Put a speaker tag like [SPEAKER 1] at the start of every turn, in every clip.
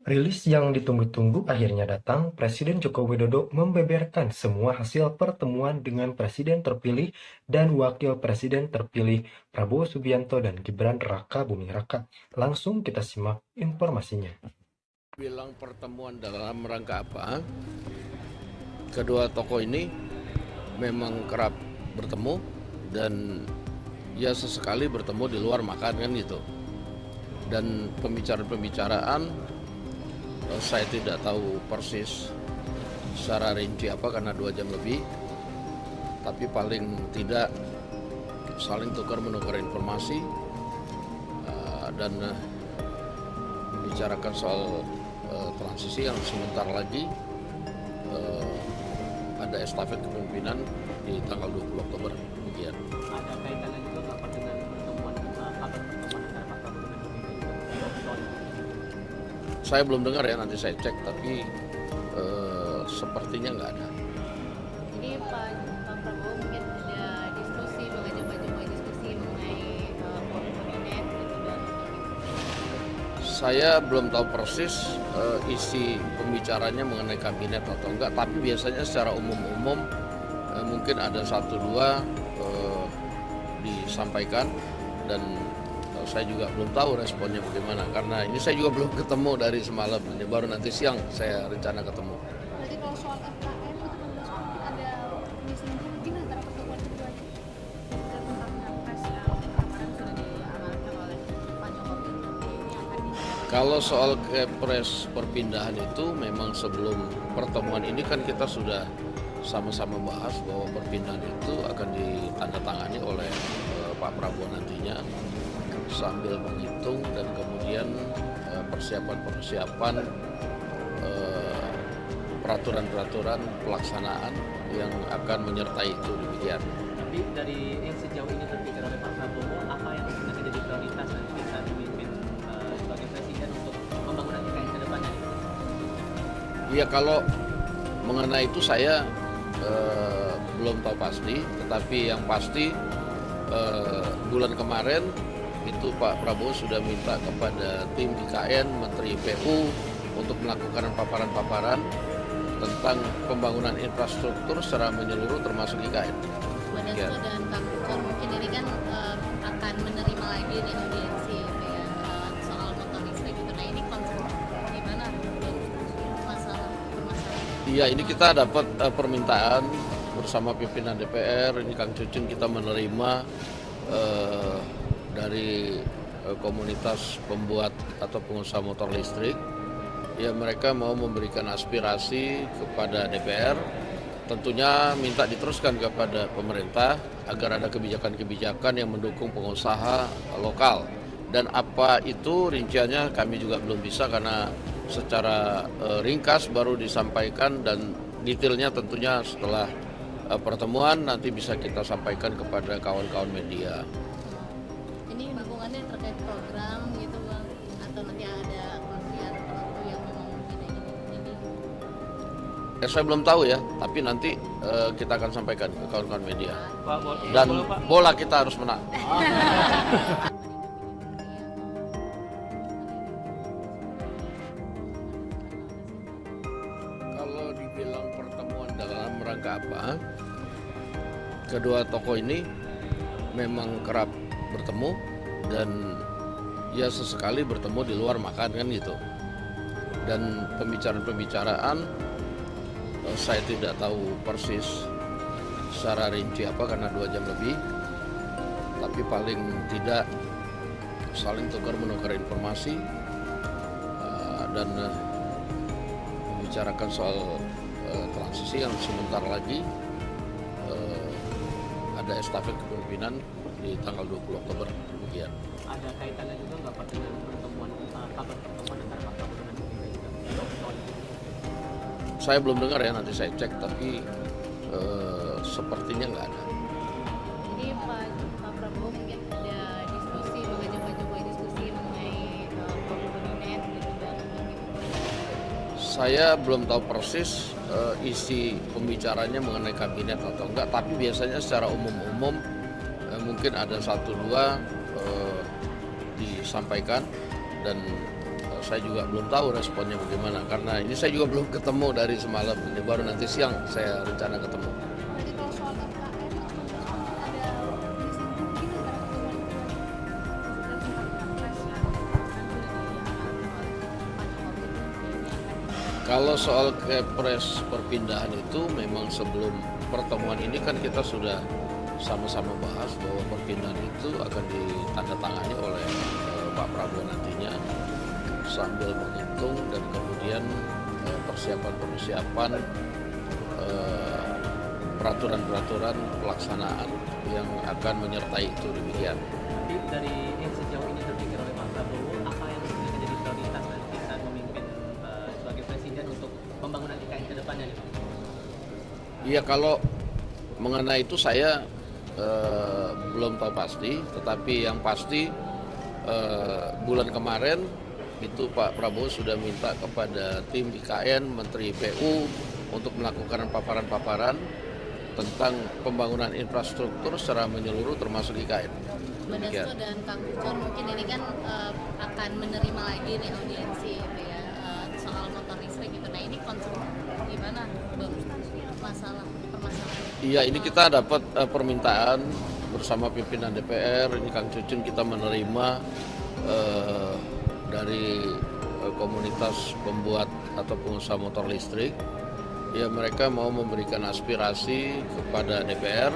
[SPEAKER 1] Rilis yang ditunggu-tunggu akhirnya datang. Presiden Joko Widodo membeberkan semua hasil pertemuan dengan Presiden terpilih dan Wakil Presiden terpilih Prabowo Subianto dan Gibran Raka Buming Raka. Langsung kita simak informasinya.
[SPEAKER 2] Bilang pertemuan dalam rangka apa? Kedua tokoh ini memang kerap bertemu dan ya sesekali bertemu di luar makan kan gitu. Dan pembicaraan saya tidak tahu persis secara rinci apa karena 2 jam lebih, tapi paling tidak saling menukar informasi dan membicarakan soal transisi yang sebentar lagi ada estafet kepemimpinan di tanggal 20 Oktober. Demikian.
[SPEAKER 3] Ada kaitannya juga nggak Pak dengan pertemuan kabar pertemuan antara Pak Prabowo dengan Buming?
[SPEAKER 2] Saya belum dengar ya, nanti saya cek, tapi sepertinya nggak ada.
[SPEAKER 4] Jadi Pak Prabowo mungkin ada diskusi, mengajak diskusi mengenai kabinet gitu dan
[SPEAKER 2] Saya belum tahu persis isi pembicaranya mengenai kabinet atau enggak, tapi biasanya secara umum-umum mungkin ada 1-2 disampaikan dan saya juga belum tahu responnya bagaimana karena ini saya juga belum ketemu dari semalam, ini baru nanti siang saya rencana ketemu.
[SPEAKER 4] berarti kalau soal FKM itu ada perselingkuhan mungkin antara pertemuan keduanya dan tentang Pilpres yang kemarin sudah diamankan oleh Pak Jokowi ini akan
[SPEAKER 2] Kalau soal kepres perpindahan itu memang sebelum pertemuan ini kan kita sudah sama-sama bahas bahwa perpindahan itu akan ditandatangani oleh Pak Prabowo nantinya sambil menghitung dan kemudian persiapan peraturan-peraturan pelaksanaan yang akan menyertai itu, demikian.
[SPEAKER 3] Tapi dari yang sejauh ini terbicara oleh Pak Prabowo, apa yang akan jadi prioritas nanti saat memimpin sebagai presiden untuk pembangunan IKN ke depannya?
[SPEAKER 2] Iya, kalau mengenai itu saya belum tahu pasti, tetapi yang pasti bulan kemarin itu Pak Prabowo sudah minta kepada tim IKN, Menteri PU untuk melakukan paparan-paparan tentang pembangunan infrastruktur secara menyeluruh termasuk IKN. Ya.
[SPEAKER 4] Wadasko dan Kang mungkin ini kan akan menerima lagi nih audiensi kayak soal motor listrik gitu. Nah ini konsep gimana permasalahan?
[SPEAKER 2] Iya, ini kita dapat permintaan bersama pimpinan DPR, ini Kang Cucun, kita menerima dari komunitas pembuat atau pengusaha motor listrik. Ya, mereka mau memberikan aspirasi kepada DPR, tentunya minta diteruskan kepada pemerintah agar ada kebijakan-kebijakan yang mendukung pengusaha lokal. Dan apa itu rinciannya kami juga belum bisa karena secara ringkas baru disampaikan dan detailnya tentunya setelah pertemuan nanti bisa kita sampaikan kepada kawan-kawan media.
[SPEAKER 4] Ini hubungannya terkait program gitu Bang, atau nanti ada kementerian tertentu yang memang mungkin ini.
[SPEAKER 2] Saya belum tahu ya, tapi nanti kita akan sampaikan ke kawan-kawan media.
[SPEAKER 3] Pak,
[SPEAKER 2] Dan
[SPEAKER 3] boleh, Pak?
[SPEAKER 2] bola kita harus menang. Kalau dibilang pertemuan dalam rangka apa, kedua tokoh ini memang kerap bertemu dan ya sesekali bertemu di luar makan kan gitu. Dan pembicaraan saya tidak tahu persis secara rinci apa karena 2 jam lebih, tapi paling tidak saling menukar informasi dan membicarakan soal transisi yang sebentar lagi ada estafet kepemimpinan di tanggal 20 Oktober. Demikian.
[SPEAKER 3] Ada kaitannya juga nggak Pak dengan pertemuan kabar pertemuan antara Pak Prabowo dengan Buming juga?
[SPEAKER 2] Saya belum dengar ya, nanti saya cek, tapi sepertinya nggak ada.
[SPEAKER 4] Jadi Pak Prabowo mungkin ada diskusi, mengajak Pak Jokowi diskusi mengenai kabinet gitu dan
[SPEAKER 2] Saya belum tahu persis isi pembicaranya mengenai kabinet atau enggak, tapi biasanya secara umum-umum mungkin ada 1-2 disampaikan dan saya juga belum tahu responnya bagaimana, karena ini saya juga belum ketemu dari semalam, ini baru nanti siang saya rencana ketemu.
[SPEAKER 4] Berarti kalau soal FKM itu mungkin ada missing mungkin antara pertemuan dan tentang capres yang sudah diamankan oleh Pak Jokowi.
[SPEAKER 2] Kalau soal kepres perpindahan itu memang sebelum pertemuan ini kan kita sudah sama-sama bahas bahwa perpindahan itu akan ditandatangani oleh Pak Prabowo nantinya sambil menghitung dan kemudian persiapan peraturan-peraturan pelaksanaan yang akan menyertai itu demikian.
[SPEAKER 3] Tapi dari yang sejauh ini terpikir oleh Pak Prabowo, apa yang sudah menjadi prioritas nanti saat memimpin sebagai presiden untuk pembangunan IKN ke depannya nih Pak?
[SPEAKER 2] Iya, kalau mengenai itu saya belum tahu pasti, tetapi yang pasti bulan kemarin itu Pak Prabowo sudah minta kepada tim IKN, Menteri PU untuk melakukan paparan-paparan tentang pembangunan infrastruktur secara menyeluruh termasuk IKN.
[SPEAKER 5] Mbak Dasko dan Kang Ucon, mungkin ini kan akan menerima lagi nih audiensi gitu ya, soal motor listrik gitu. Nah ini concern gimana Bang? Permasalahan.
[SPEAKER 2] Iya, ini kita dapat permintaan bersama pimpinan DPR, ini Kang Cucun, kita menerima dari komunitas pembuat atau pengusaha motor listrik. Ya, mereka mau memberikan aspirasi kepada DPR,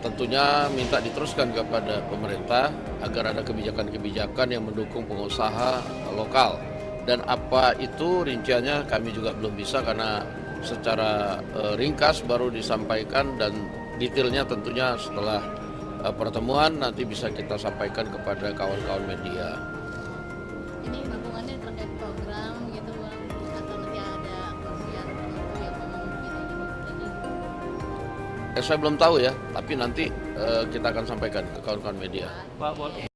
[SPEAKER 2] tentunya minta diteruskan kepada pemerintah agar ada kebijakan-kebijakan yang mendukung pengusaha lokal. Dan apa itu rinciannya kami juga belum bisa karena secara ringkas baru disampaikan, dan detailnya tentunya setelah pertemuan nanti bisa kita sampaikan kepada kawan-kawan media.
[SPEAKER 5] Ini dukungannya terkait program gitu Bang, atau nanti ada kementerian tertentu yang ngomong begini lagi?
[SPEAKER 2] Saya belum tahu ya, tapi nanti kita akan sampaikan ke kawan-kawan media.
[SPEAKER 3] Pak,